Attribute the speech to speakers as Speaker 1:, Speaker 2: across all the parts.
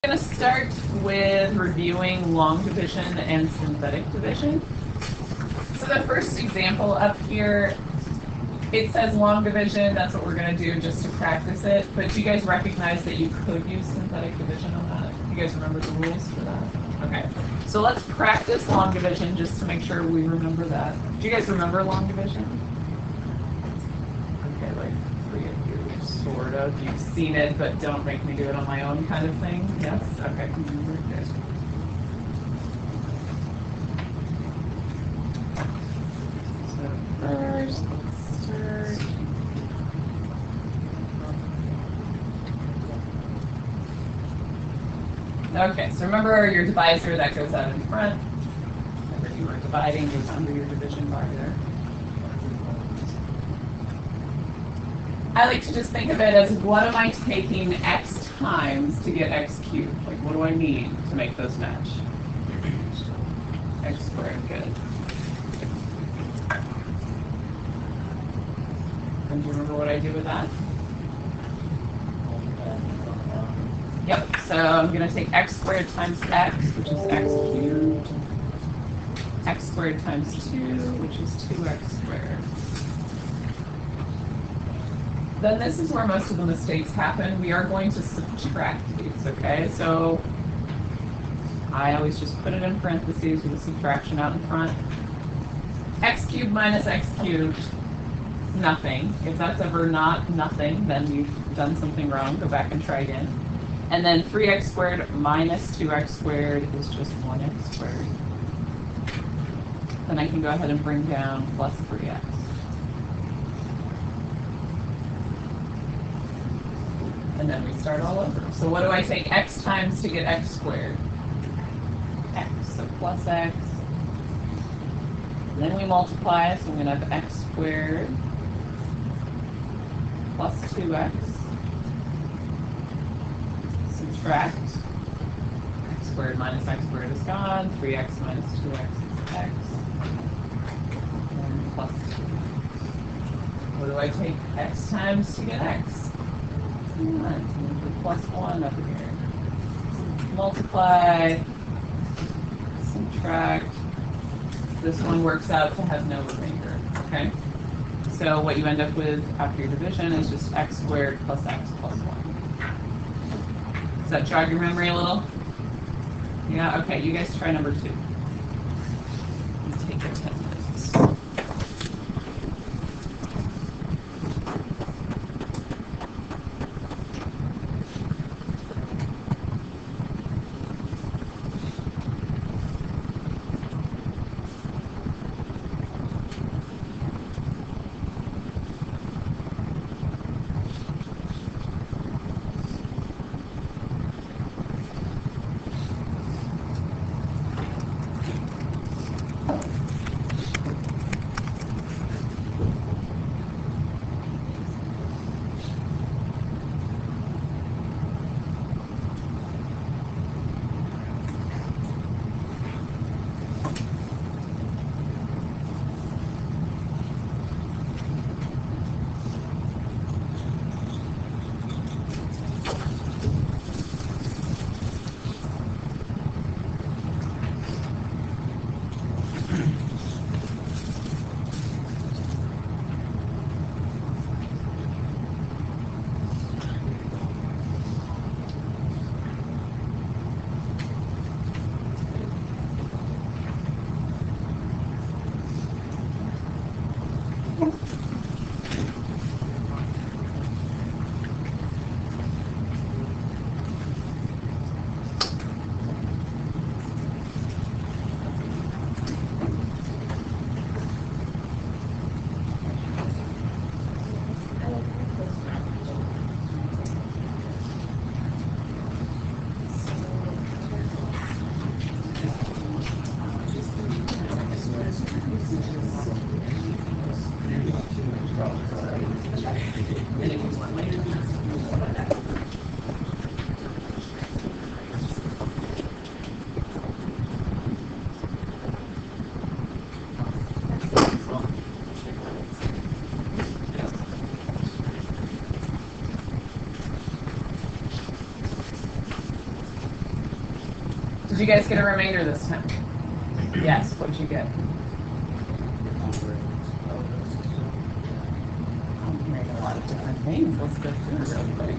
Speaker 1: going to start with reviewing long division and synthetic division. So the first example up here, it says long division. That's what we're going to do just to practice it. But do you guys recognize that you could use synthetic division on that? You guys remember the rules for that? Okay. So let's practice long division just to make sure we remember that. Do you guys remember long division? Okay, like 3 of you, sort of. You've seen it, but don't make me do it on my own kind of thing. Yes? Okay. Good. So first, let's start. Okay, so remember your divisor that goes out in front. Remember you were dividing, goes under your division bar there. I like to just think of it as what am I taking x times to get x cubed? Like what do I need to make those match? X squared, good. And do you remember what I do with that? Yep, so I'm going to take x squared times x, which is x cubed. X squared times 2, which is 2x squared. Then this is where most of the mistakes happen. We are going to subtract these, okay? So I always just put it in parentheses with a subtraction out in front. X cubed minus x cubed, nothing. If that's ever not nothing, then you've done something wrong. Go back and try again. And then 3x squared minus 2x squared is just 1x squared. Then I can go ahead and bring down plus 3x. And then we start all over. So what do I take x times to get x squared? X, so plus x. Then we multiply, so I'm going to have x squared plus 2x. Subtract. X squared minus x squared is gone. 3x minus 2x is x. And plus 2. What do I take x times to get x? Plus 1 up here. Multiply. Subtract. This one works out to have no remainder. Okay? So what you end up with after your division is just x squared plus x plus 1. Does that jog your memory a little? Yeah? Okay, you guys try number 2. Take your 10 minutes. Did you guys get a remainder this time? Yes. What did you get? I'm hearing a lot of different things. Let's go through it real quick.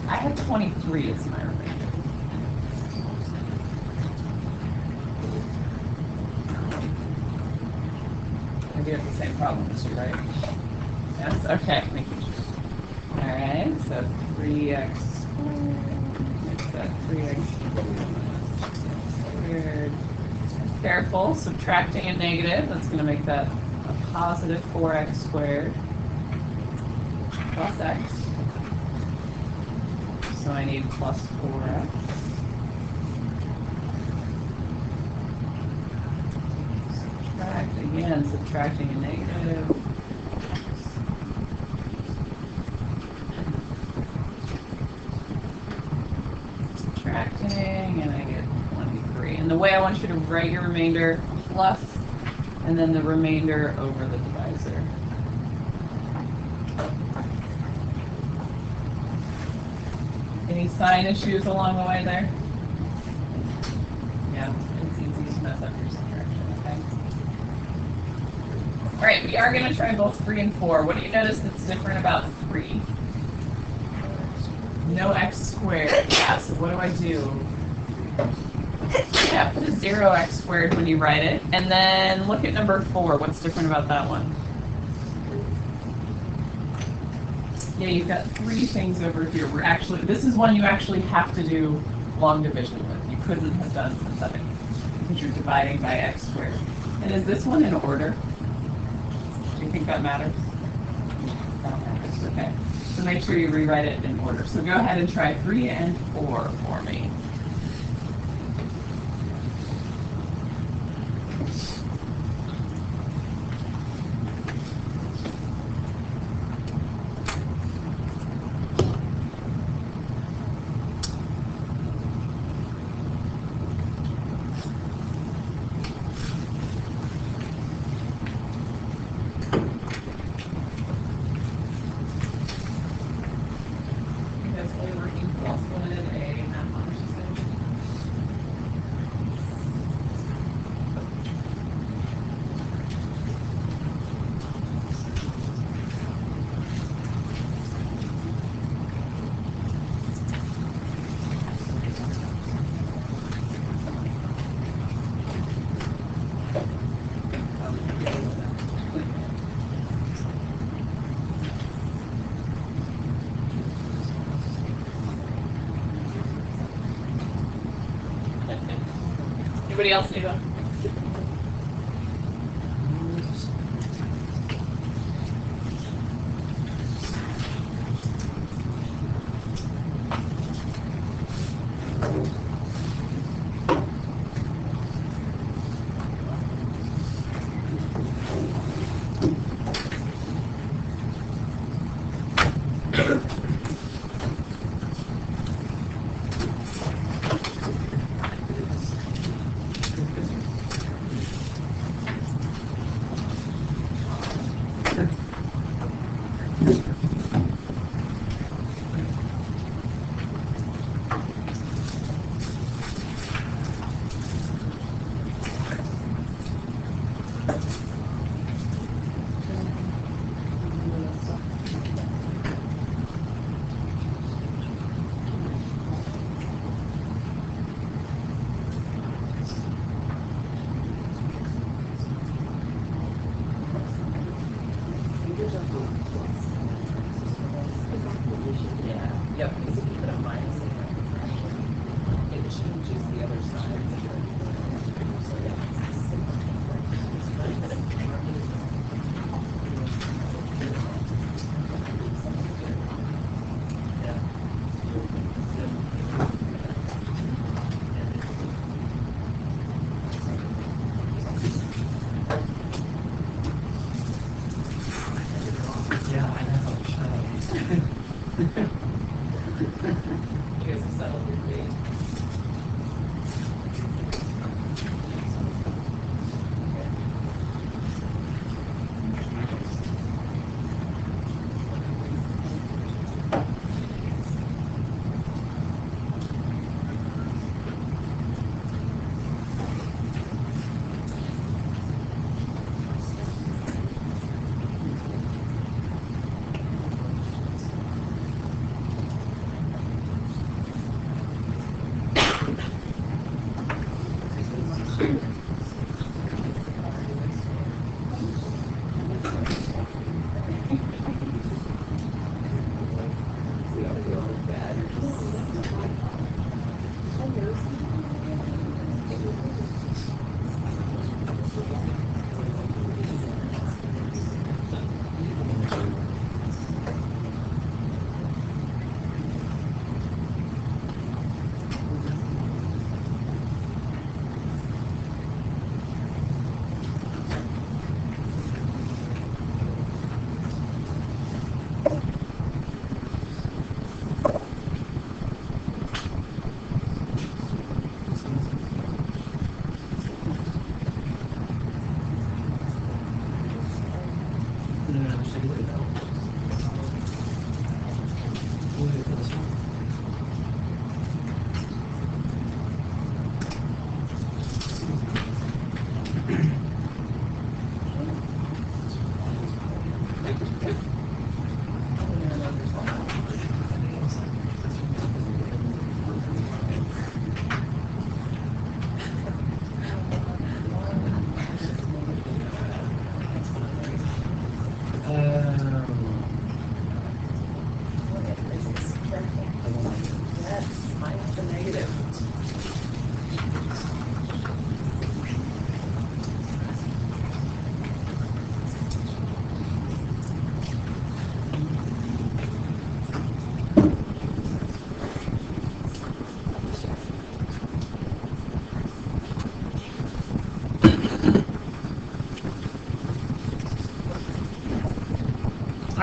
Speaker 1: I had 23 as my remainder. You have the same problem as you, right? Yes? Okay. Alright, so 3x makes that 3x squared. Careful, subtracting a negative. That's going to make that a positive 4x squared plus x. So I need plus 4x. Again, subtracting a negative. Subtracting, and I get 23. And the way I want you to write your remainder, plus, and then the remainder over the divisor. Any sign issues along the way there? Yeah, it's easy to mess up your subtraction, okay? All right, we are going to try both 3 and 4. What do you notice that's different about 3? No x squared. Yeah, so what do? Yeah, put a 0x squared when you write it. And then look at number 4. What's different about that one? Yeah, you've got 3 things over here. This is one you actually have to do long division with. You couldn't have done synthetic because you're dividing by x squared. And is this one in order? Do you think that matters? That matters, okay. So make sure you rewrite it in order. So go ahead and try 3 and 4 for me. Anybody else need one?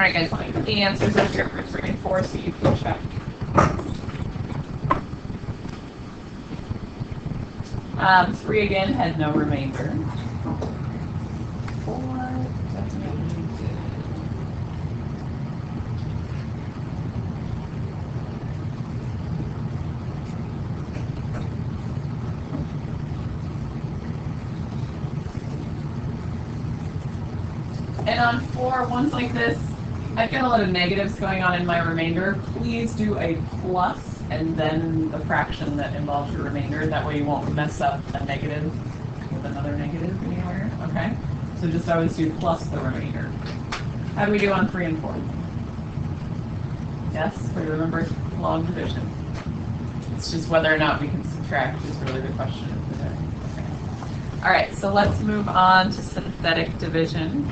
Speaker 1: right, guys, let me put the answers up here for 3 and 4 so you can check. 3 again had no remainder. 4 definitely did. And on 4, ones like this, I've got a lot of negatives going on in my remainder. Please do a plus and then the fraction that involves your remainder. That way you won't mess up a negative with another negative anywhere, okay? So just always do plus the remainder. How do we do on 3 and 4? Yes, we remember long division. It's just whether or not we can subtract is really the question of the day. Okay. All right, so let's move on to synthetic division.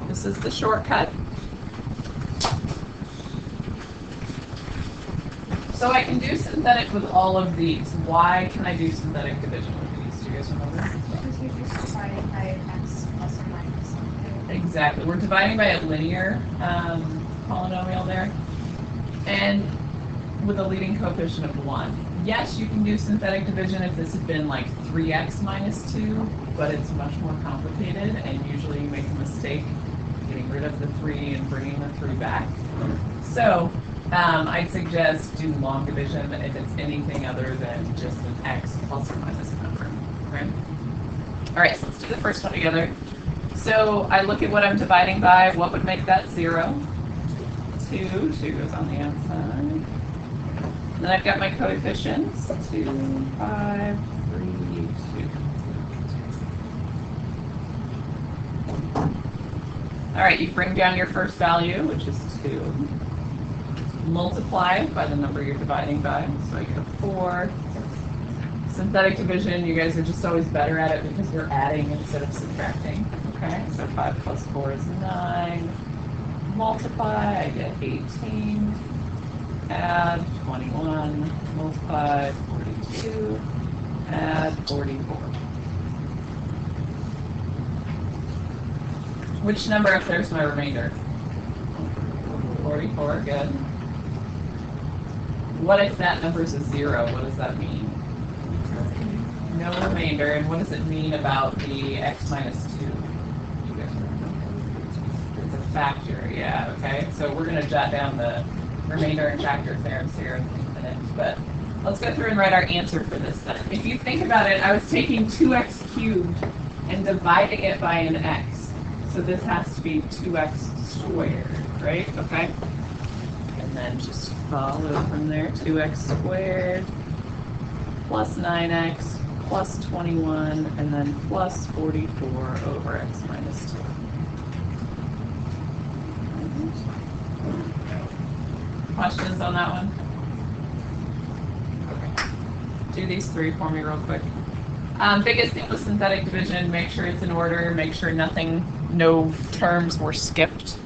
Speaker 1: This is the shortcut. So I can do synthetic with all of these. Why can I do synthetic division with these? Do you guys remember?
Speaker 2: Because you're just dividing by x plus or minus something.
Speaker 1: Exactly. We're dividing by a linear polynomial there. And with a leading coefficient of 1. Yes, you can do synthetic division if this had been like 3x minus 2, but it's much more complicated, and usually you make a mistake getting rid of the 3 and bringing the 3 back. So I'd suggest do long division if it's anything other than just an x plus or minus number. Okay? All right, so let's do the first one together. So I look at what I'm dividing by. What would make that 0? 2. 2 goes on the outside. Then I've got my coefficients. 2, 5, 3, 2. All right, you bring down your first value, which is 2. Multiply by the number you're dividing by. So I get a 4. Synthetic division, you guys are just always better at it because we're adding instead of subtracting. Okay, so 5 plus 4 is 9. Multiply, I get 18. Add 21. Multiply 42. Add 44. Which number up there is my remainder? 44, good. What if that number is a 0? What does that mean? No remainder. And what does it mean about the x minus 2? You guys remember? It's a factor, yeah, okay. So we're going to jot down the remainder and factor theorems here in a minute. But let's go through and write our answer for this then. If you think about it, I was taking 2x cubed and dividing it by an x. So this has to be 2x squared, right? Okay. And then just follow from there. 2x squared plus 9x plus 21 and then plus 44 over x minus 2. Questions on that one? Okay. Do these 3 for me real quick. Biggest thing with synthetic division, make sure it's in order, make sure no terms were skipped.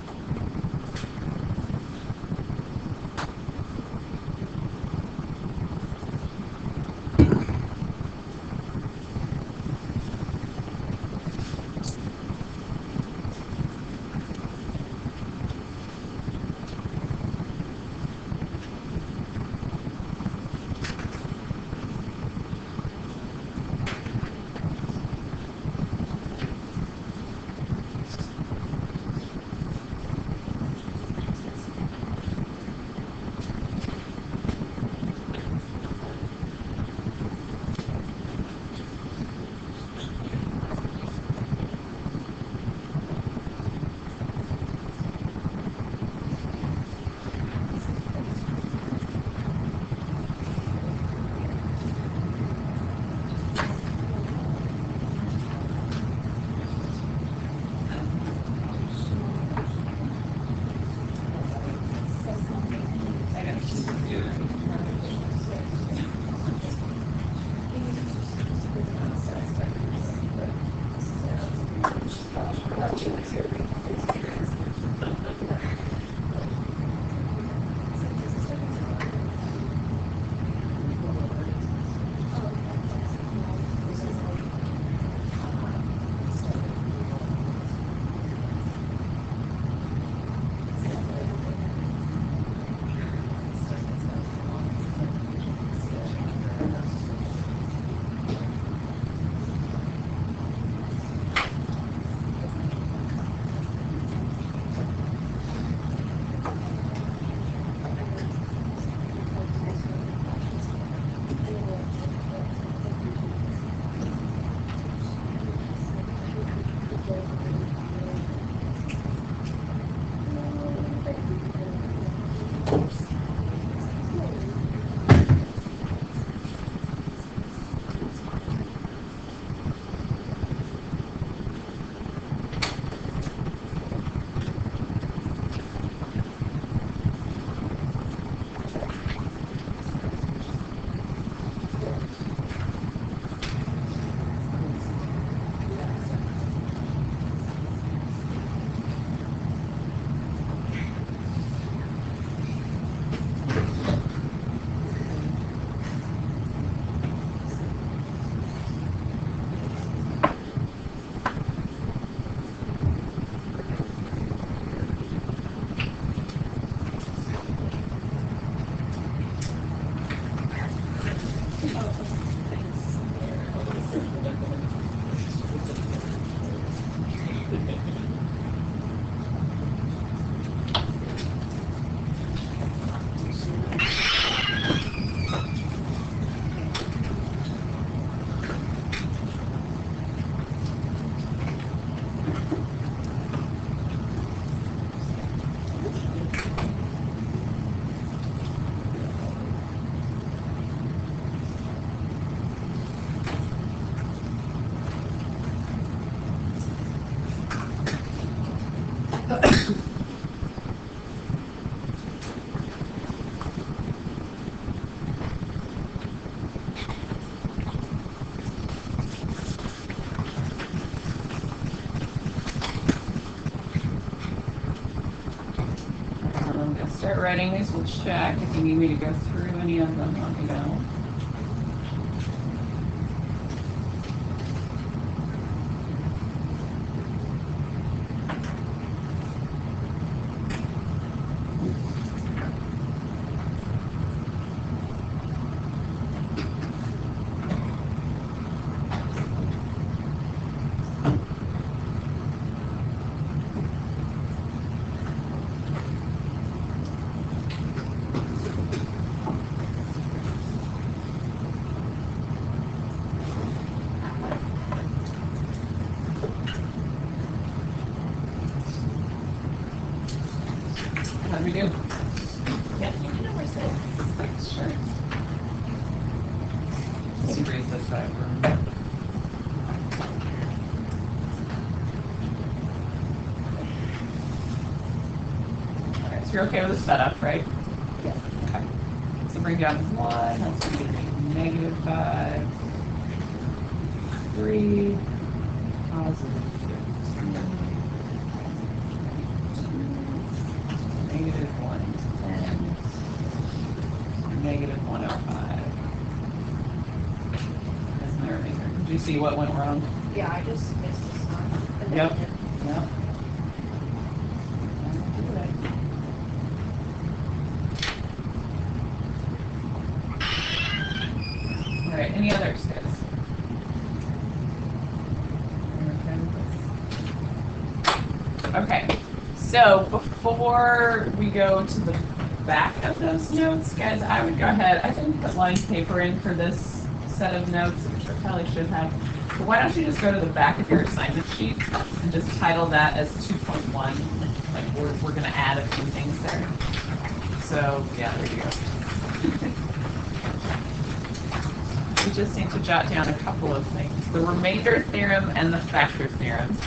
Speaker 1: start writing these, we'll check. If you need me to go through any of them, let me know. How do we do? Yeah, you can number 6. Sure. Let's erase this side room. Alright, so you're okay with the setup, right?
Speaker 2: Yes.
Speaker 1: Okay. So bring down 1, that's going to be negative 5, 3, positive 15, negative 110, negative 105. That's my remainder. Did you see what went wrong?
Speaker 2: Yeah, I just missed this one. The
Speaker 1: Yep.
Speaker 2: negative.
Speaker 1: Yep. All right, any others, guys? Okay, so before we go to the back of those notes, guys, I would go ahead, I didn't put line paper in for this set of notes, which I probably should have. But why don't you just go to the back of your assignment sheet and just title that as 2.1. Like we're gonna add a few things there. So yeah, there you go. We just need to jot down a couple of things. The remainder theorem and the factor theorem.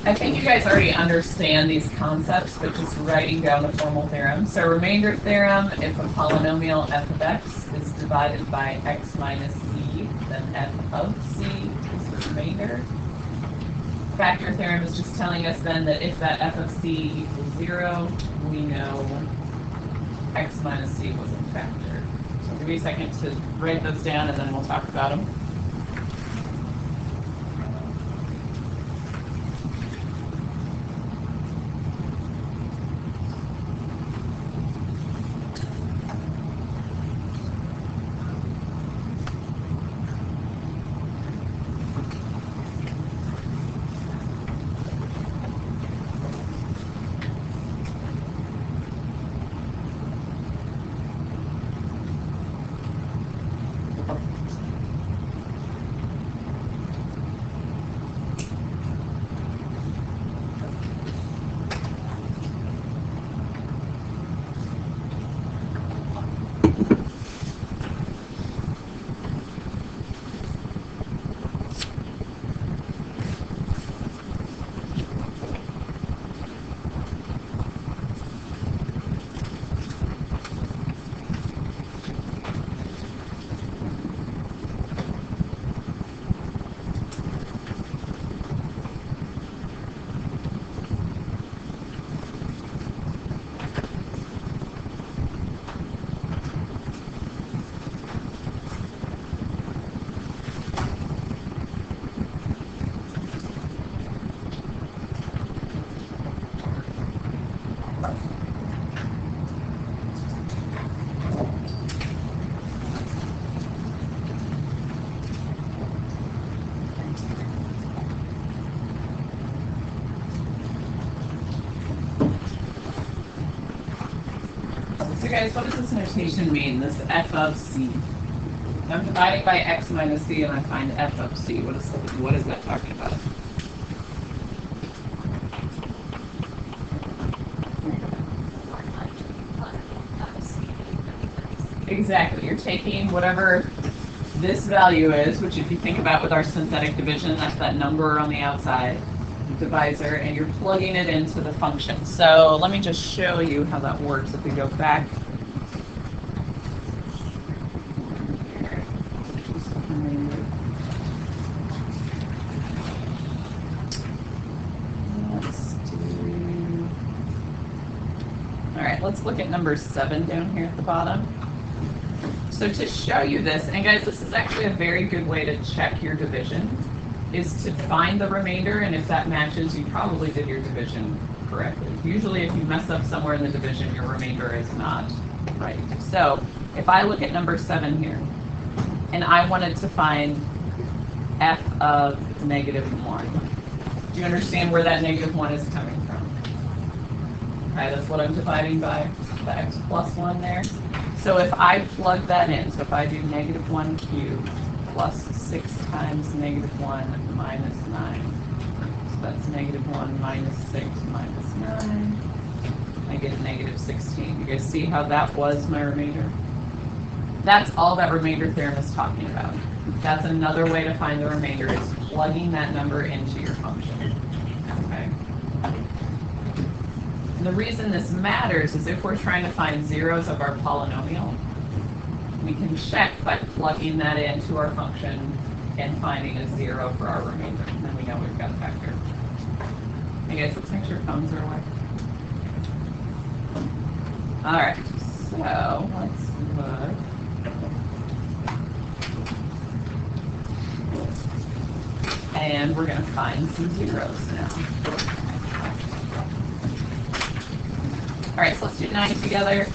Speaker 1: I think you guys already understand these concepts, but just writing down a formal theorem. So remainder theorem, if a polynomial f of x is divided by x minus c, then f of c is the remainder. Factor theorem is just telling us then that if that f of c equals 0, we know x minus c was a factor. So give me a second to write those down and then we'll talk about them. So guys, what does this notation mean, this f of c? I'm dividing by x minus c and I find f of c. What is that talking about? Exactly. You're taking whatever this value is, which if you think about with our synthetic division, that's that number on the outside, divisor, and you're plugging it into the function. So let me just show you how that works if we go back. Let's do let's look at number 7 down here at the bottom. So to show you this, and guys, this is actually a very good way to check your division, is to find the remainder, and if that matches, you probably did your division correctly. Usually if you mess up somewhere in the division, your remainder is not right. So if I look at number 7 here, and I wanted to find f of -1, do you understand where that -1 is coming from? Okay, that's what I'm dividing by, the x plus 1 there. So if I plug that in, so if I do -1 cubed plus 6 times -1 minus 9, so that's -1 minus 6 minus 9, I get -16. You guys see how that was my remainder? That's all that remainder theorem is talking about. That's another way to find the remainder, is plugging that number into your function. Okay. And the reason this matters is if we're trying to find zeros of our polynomial, we can check by plugging that into our function and finding a 0 for our remainder. And then we know we've got a factor. Hey guys, let's make sure phones are away. All right, so let's look. And we're going to find some zeros now. All right, so let's do 9 together.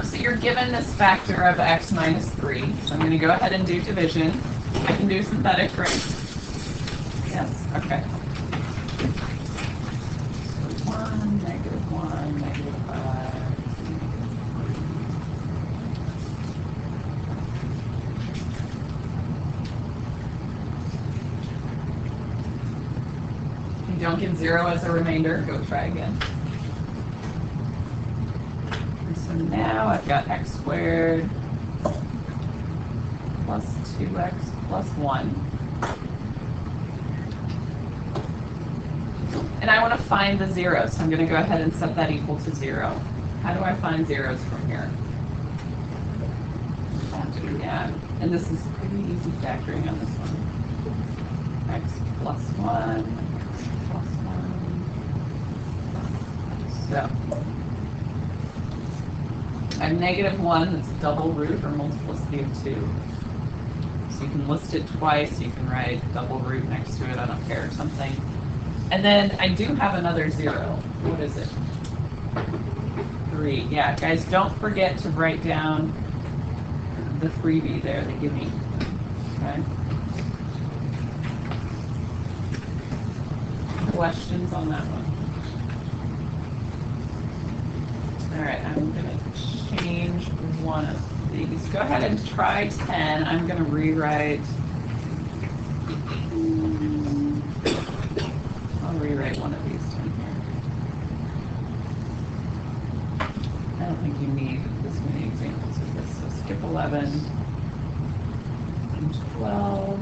Speaker 1: So you're given this factor of x minus 3. So I'm going to go ahead and do division. I can do synthetic, right? Yes, okay. So 1, -1, -5. You don't get 0 as a remainder, go try again. And so now I've got x squared plus 2x plus 1. And I want to find the zeros, so I'm going to go ahead and set that equal to 0. How do I find zeros from here? Yeah, and this is pretty easy factoring on this one. X plus 1. So I have -1, that's double root or multiplicity of 2. So you can list it twice, you can write double root next to it, I don't care, or something. And then I do have another 0. What is it? 3. Yeah, guys, don't forget to write down the freebie there they give me. Okay. Questions on that one? All right, I'm going to change one of these. Go ahead and try 10. I'm going to rewrite. I'll rewrite one of these 10 here. I don't think you need this many examples of this. So skip 11 and 12.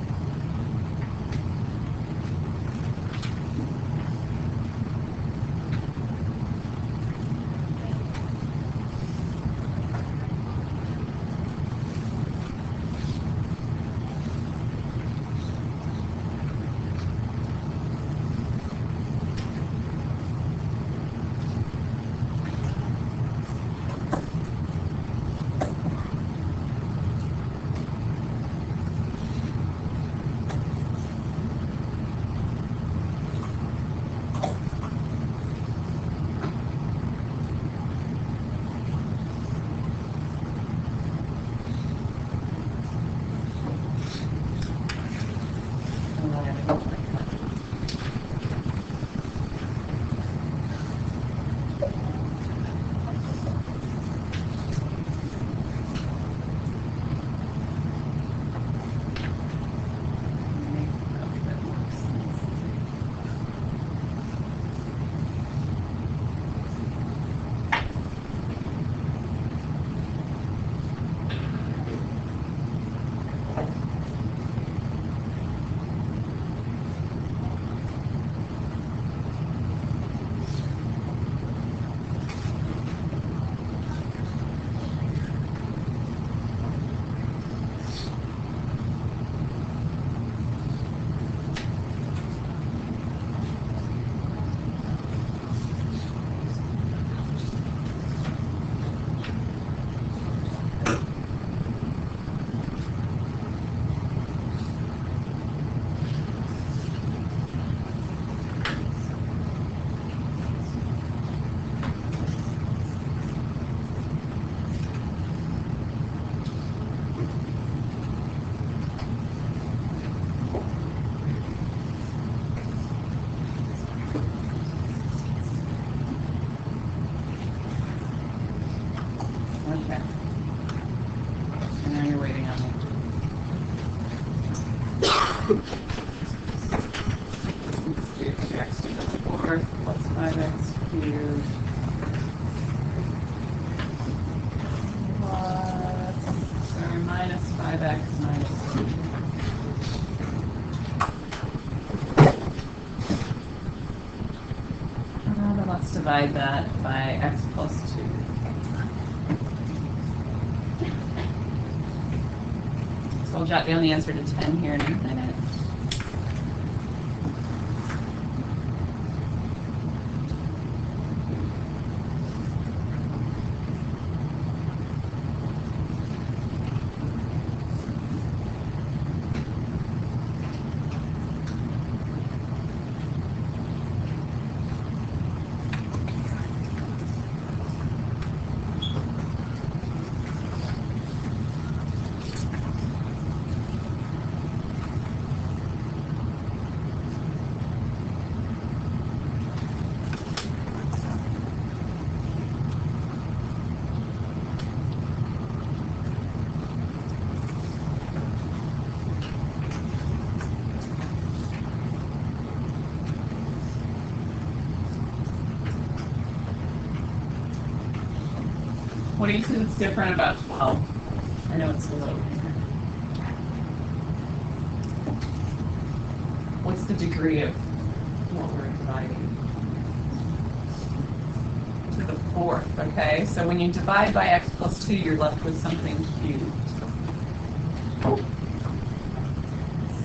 Speaker 1: Okay. And now you're waiting on me. Let's do 2x to the fourth plus 5x cubed plus, sorry, minus 5x minus 2. Then let's divide that by x plus 2. So I'll jot down the answer to 10 here in a minute. What do you see that's different about 12? I know it's below here. What's the degree of what we're dividing? To the fourth, okay? So when you divide by x plus 2, you're left with something cubed.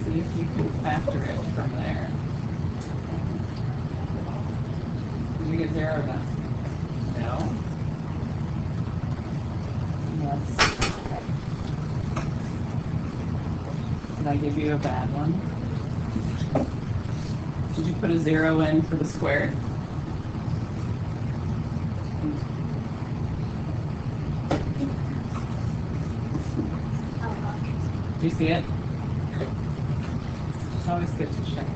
Speaker 1: See if you can factor it from there. Did you get 0 done? No? Yes. Did I give you a bad one? Did you put a 0 in for the squared? Do you see it? It's always good to check.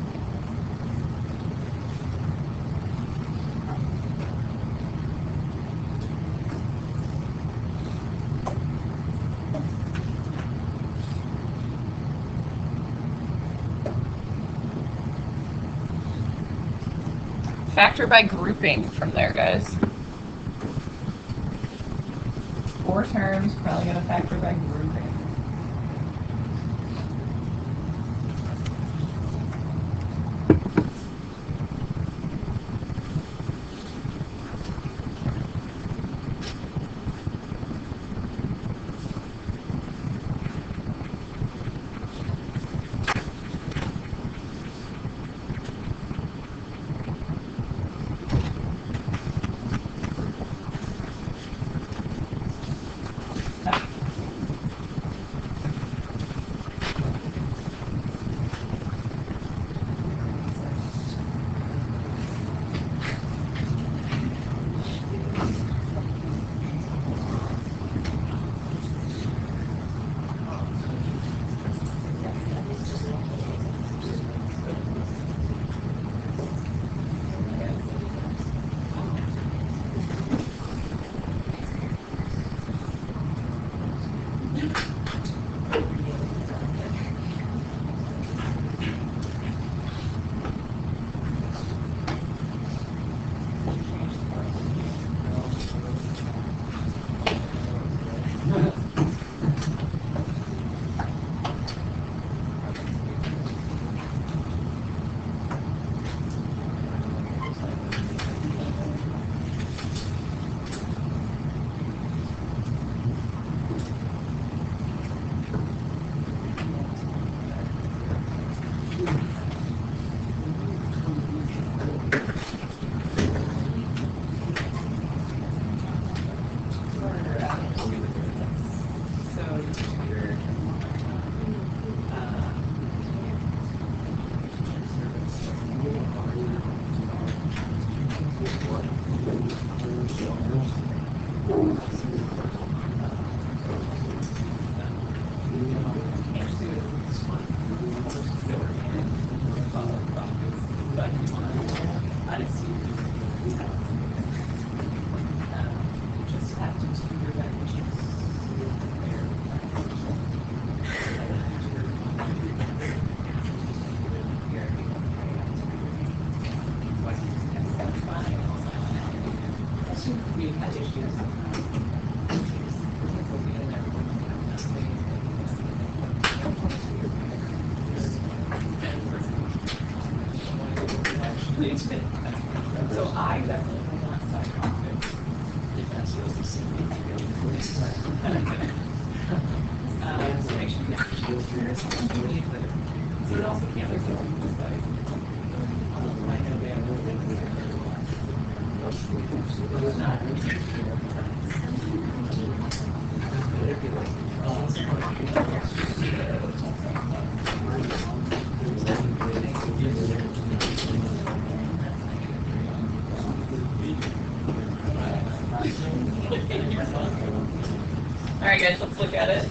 Speaker 1: Factor by grouping from there, guys. 4 terms, probably going to factor by grouping. I definitely want side optics. So make sure you actually so it also can't look like this side. All right, guys, let's look at it.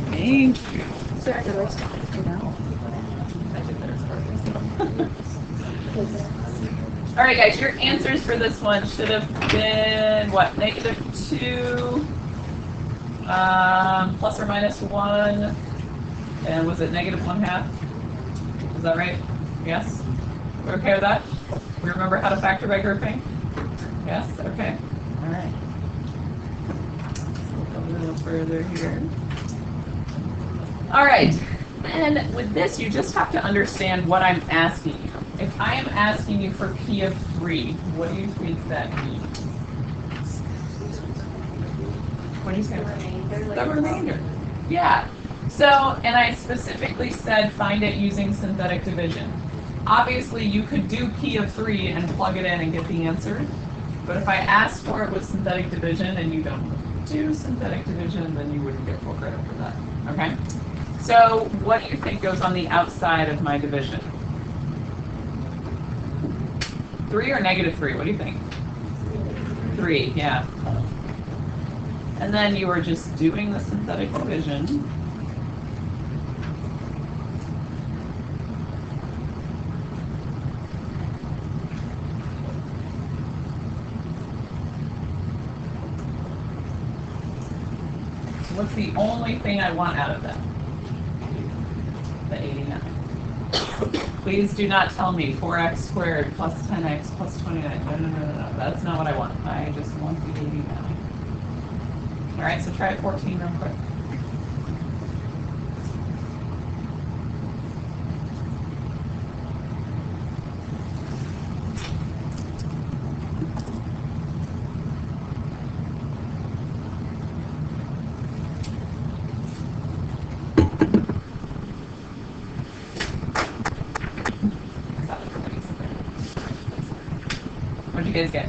Speaker 1: Thank you. All right, guys, your answers for this one should have been what? -2, plus or minus 1, and was it -1/2? Is that right? Yes? We're okay with that? We remember how to factor by grouping? Yes? Okay. All right. Let's look a little further here. All right. And with this, you just have to understand what I'm asking you. If I am asking you for P of 3, what do you think that means? What do you say? The remainder. Yeah. So, and I specifically said find it using synthetic division. Obviously, you could do P of 3 and plug it in and get the answer. But if I asked for it with synthetic division and you don't do synthetic division, then you wouldn't get full credit for that. Okay? So, what do you think goes on the outside of my division? 3 or -3? What do you think? 3, yeah. And then you were just doing the synthetic division. So what's the only thing I want out of that? The 89. Please do not tell me 4x squared plus 10x plus 29. No. That's not what I want. I just want the 89. All right, so try 14 real quick. What did you guys get?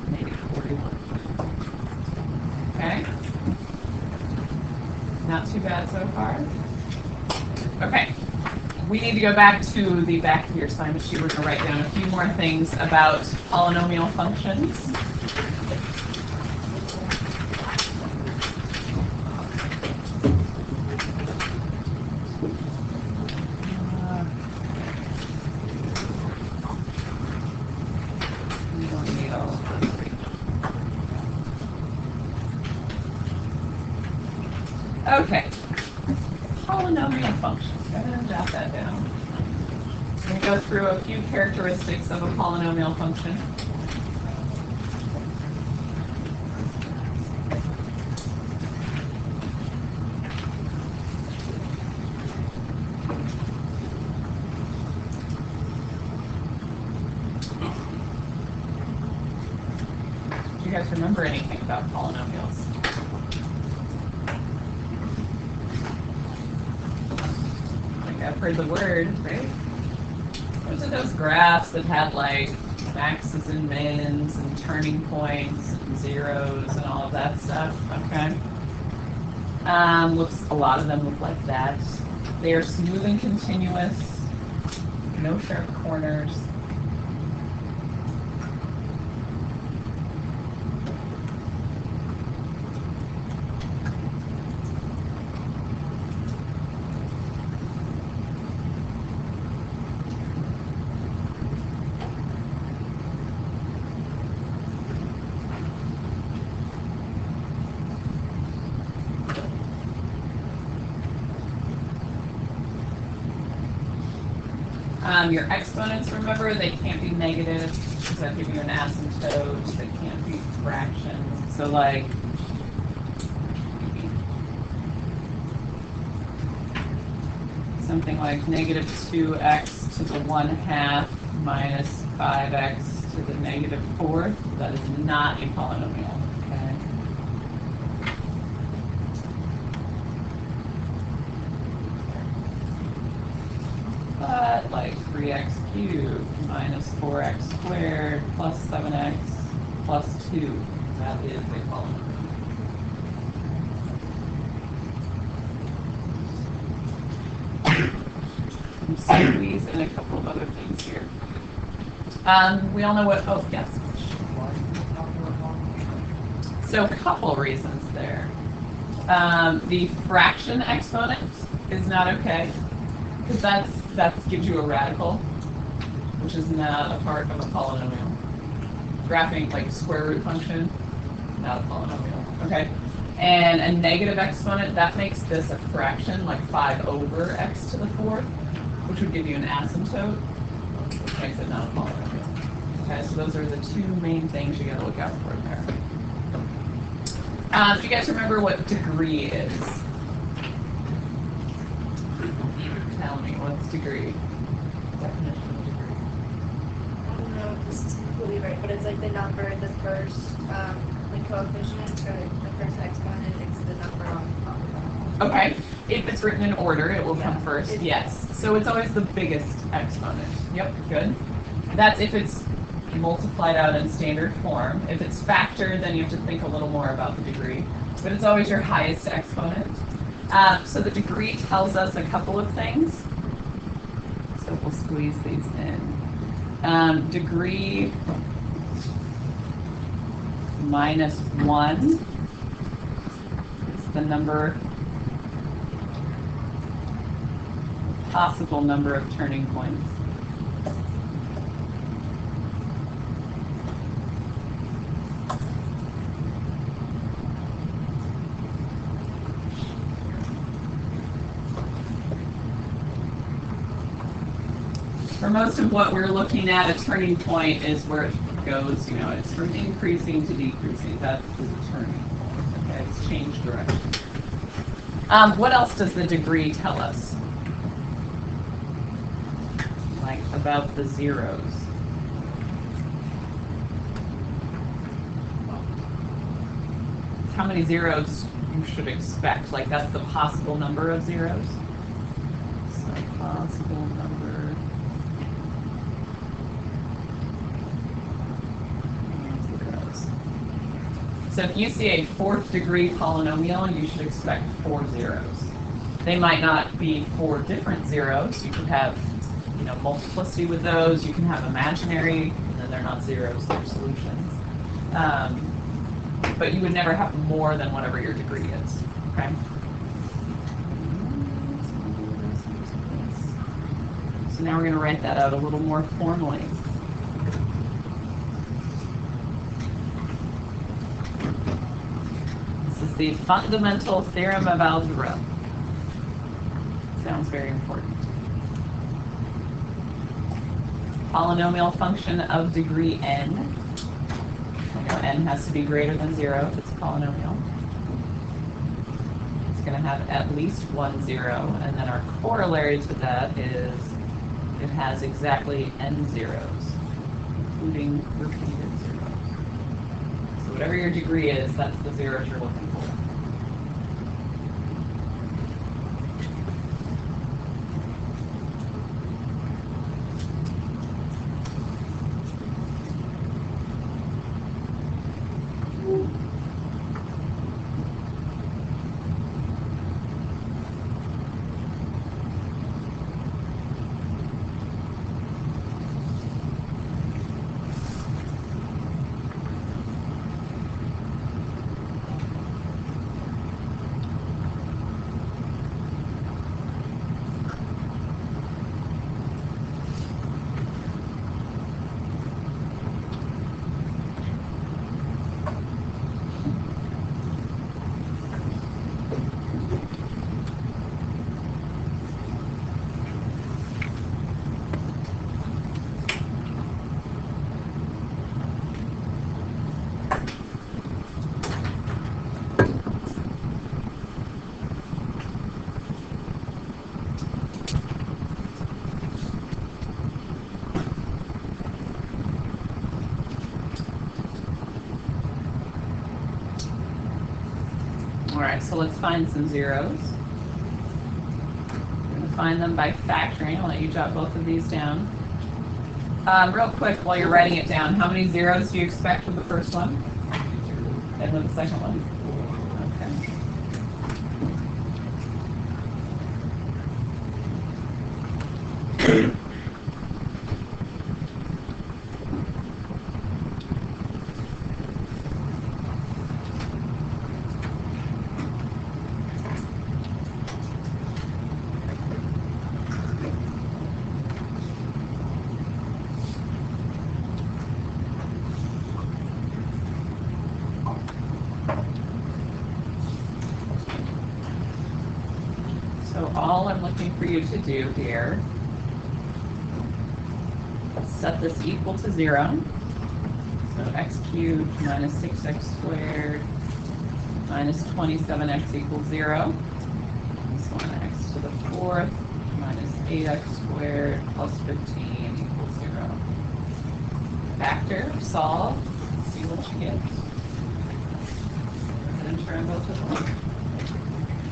Speaker 1: -41. Okay. Not too bad so far. Okay. We need to go back to the back of your assignment sheet. We're going to write down a few more things about polynomial functions. Okay, polynomial functions. Go ahead and jot that down. I'm going to go through a few characteristics of a polynomial function. Do you guys remember anything about polynomials? I've heard the word, right? Those are those graphs that had like maxes and mins and turning points and zeros and all of that stuff. Okay. A lot of them look like that. They are smooth and continuous, no sharp corners. Your exponents, remember, they can't be negative because that gives you an asymptote. They can't be fractions. So like, something like negative 2x to the 1/2 minus 5x to the negative 4th. That is not a polynomial. Okay. But like 3x cubed minus 4x squared plus 7x plus 2, that is a polynomial. Squeeze in a couple of other things here. We all know what, oh, yes. So a couple reasons there. The fraction exponent is not okay, because that gives you a radical, which is not a part of a polynomial. Graphing like square root function, not a polynomial, okay? And a negative exponent, that makes this a fraction, like 5 over x to the 4th, which would give you an asymptote, which makes it not a polynomial. Okay, so those are the two main things you gotta look out for there. Do you guys remember what degree is? Tell me, what's degree? Definition of degree.
Speaker 2: I don't know if this is completely right, but it's like the number, the first, the coefficient, or the first exponent is the number on top of that.
Speaker 1: Okay, if it's written in order, it will come first, yes. So it's always the biggest exponent. Yep, good. That's if it's multiplied out in standard form. If it's factored, then you have to think a little more about the degree. But it's always your highest exponent. So the degree tells us a couple of things. So we'll squeeze these in. Degree minus 1 is the number, possible number of turning points. For most of what we're looking at, a turning point is where it goes, you know, it's from increasing to decreasing. That is a turning point. Okay, it's changed direction. What else does the degree tell us? Like about the zeros. How many zeros you should expect? Like that's the possible number of zeros. So possible number. So if you see a 4th degree polynomial, you should expect 4 zeros. They might not be 4 different zeros. You could have, you know, multiplicity with those. You can have imaginary, and then they're not zeros, they're solutions. But you would never have more than whatever your degree is, okay? So now we're going to write that out a little more formally. The fundamental theorem of algebra. Sounds very important. Polynomial function of degree n. I know n has to be greater than 0 if it's a polynomial. It's going to have at least 1 0, and then our corollary to that is it has exactly n zeros, including repeated zeros. So whatever your degree is, that's the zeros you're looking for. All right, so let's find some zeros. We're going to find them by factoring. I'll let you jot both of these down. Real quick, while you're writing it down, how many zeros do you expect with the first one? And with the second one? Okay. So all I'm looking for you to do here, set this equal to 0. So x cubed minus 6x squared minus 27x equals 0. This one, x to the 4th minus 8x squared plus 15 equals 0. Factor, solve, see what you get. And then turn both of them.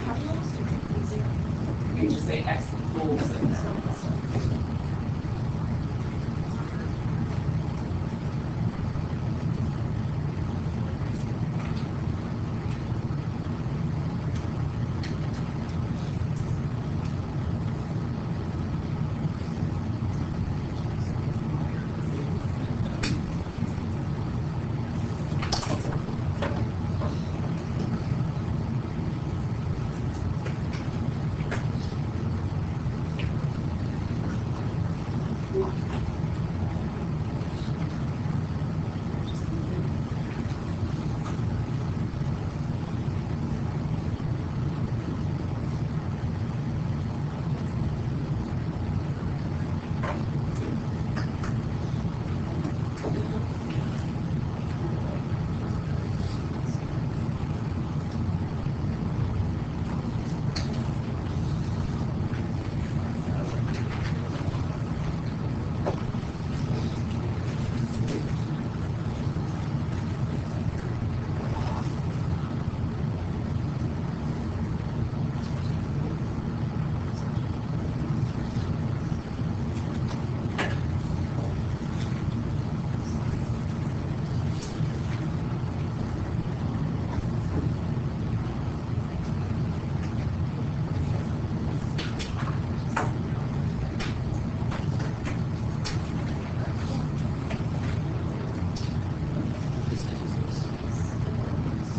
Speaker 2: How close do you think these are?
Speaker 1: You just say x equals and then.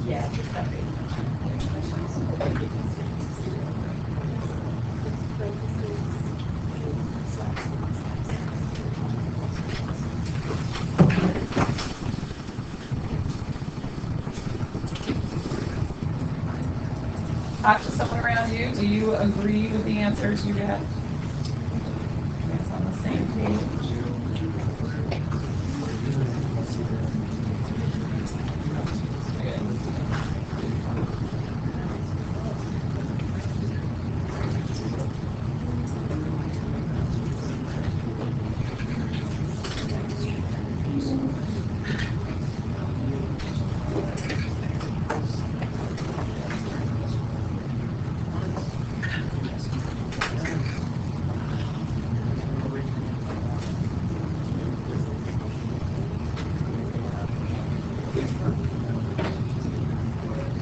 Speaker 1: Yeah, just that big. Talk to someone around you. Do you agree with the answers you get? It's on the same page.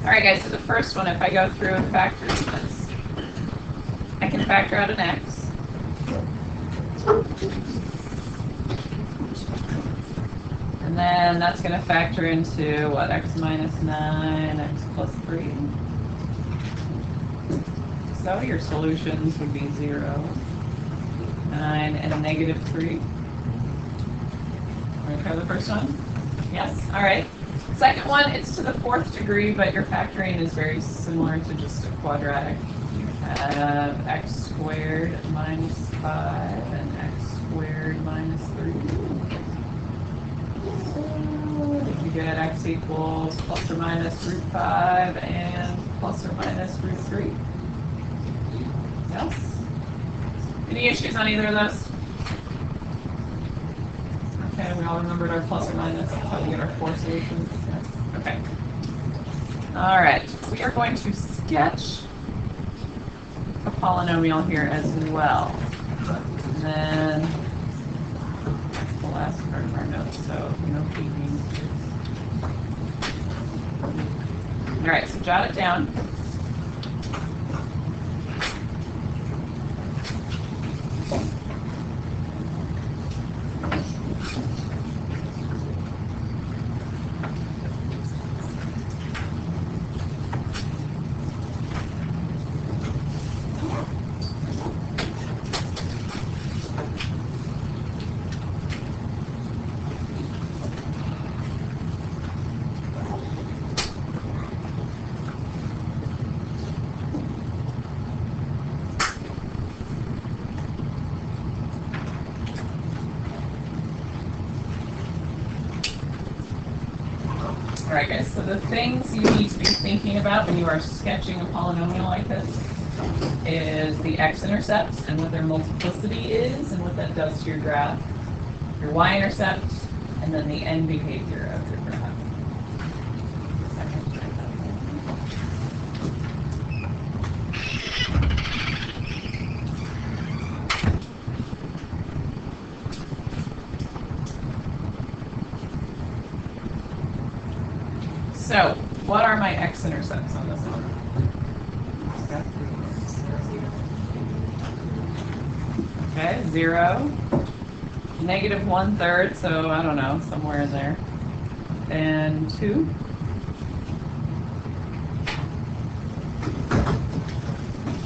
Speaker 1: Alright guys, so the first one, if I go through and factor this, I can factor out an x. And then that's going to factor into, what, x minus 9, x plus 3. So your solutions would be 0, 9, and a negative 3. Want to try the first one? Yes? Alright. Second one, it's to the 4th degree, but your factoring is very similar to just a quadratic. You have x squared minus 5 and x squared minus 3. So you get x equals plus or minus root 5 and plus or minus root 3. Yes? Any issues on either of those? Okay, we all remembered our plus or minus. That's how we get our 4 solutions. Okay. All right, we are going to sketch a polynomial here as well. And then that's the last part of our notes, so no peeking. All right, so jot it down. All right, guys, so the things you need to be thinking about when you are sketching a polynomial like this is the x-intercepts and what their multiplicity is and what that does to your graph, your y-intercept, and then the end behavior of your graph. So, what are my x-intercepts on this one? Okay, 0, negative 1/3, so I don't know, somewhere in there. And 2.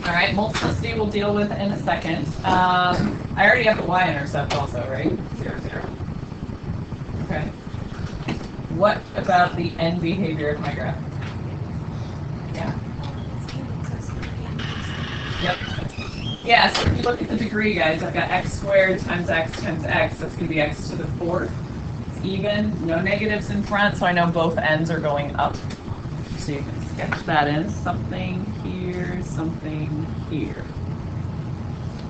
Speaker 1: All right, multiplicity we'll deal with in a second. I already have the y-intercept also, right? 0, 0. Okay. What about the end behavior of my graph? Yeah. Yep. Yeah, so if you look at the degree, guys, I've got x squared times x times x. That's going to be x to the 4th. It's even. No negatives in front, so I know both ends are going up. So you can sketch that in. Something here, something here.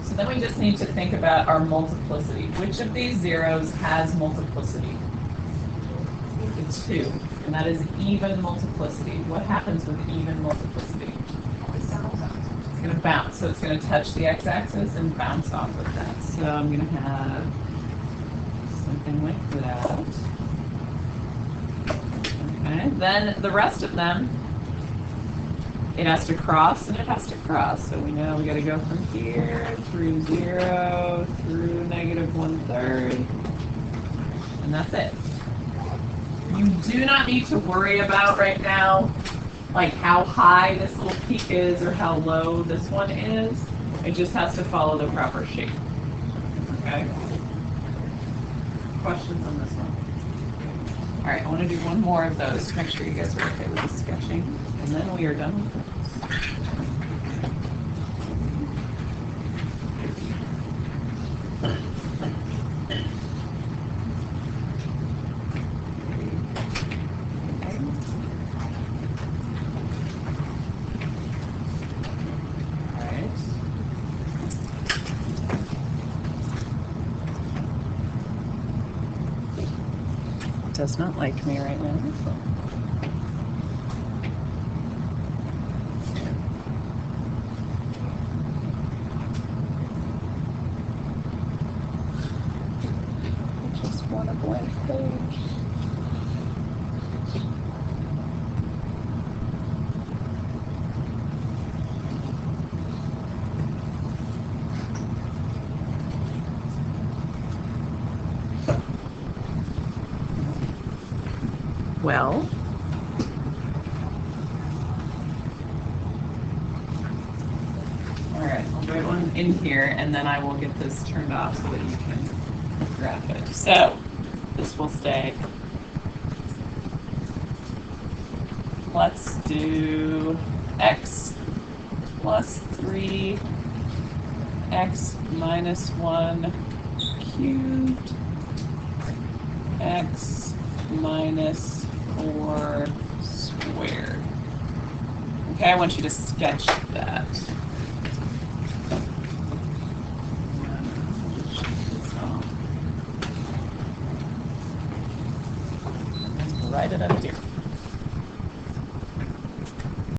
Speaker 1: So then we just need to think about our multiplicity. Which of these zeros has multiplicity? 2, and that is even multiplicity. What happens with even multiplicity? It's going to bounce, so it's going to touch the x-axis and bounce off of that. So I'm going to have something like that. Okay, then the rest of them, it has to cross and it has to cross. So we know we got to go from here through 0 through negative 1/3, and that's it. You do not need to worry about right now, like how high this little peak is or how low this one is. It just has to follow the proper shape. Okay? Questions on this one? All right, I want to do one more of those to make sure you guys are okay with the sketching, and then we are done with this. Does not like me right now. I just want a blank page. Well, all right, I'll write one in here and then I will get this turned off so that you can graph it. So this will stay. Let's do x plus 3, x minus 1 cubed, x minus 4 squared. Okay, I want you to sketch that. Write it up here.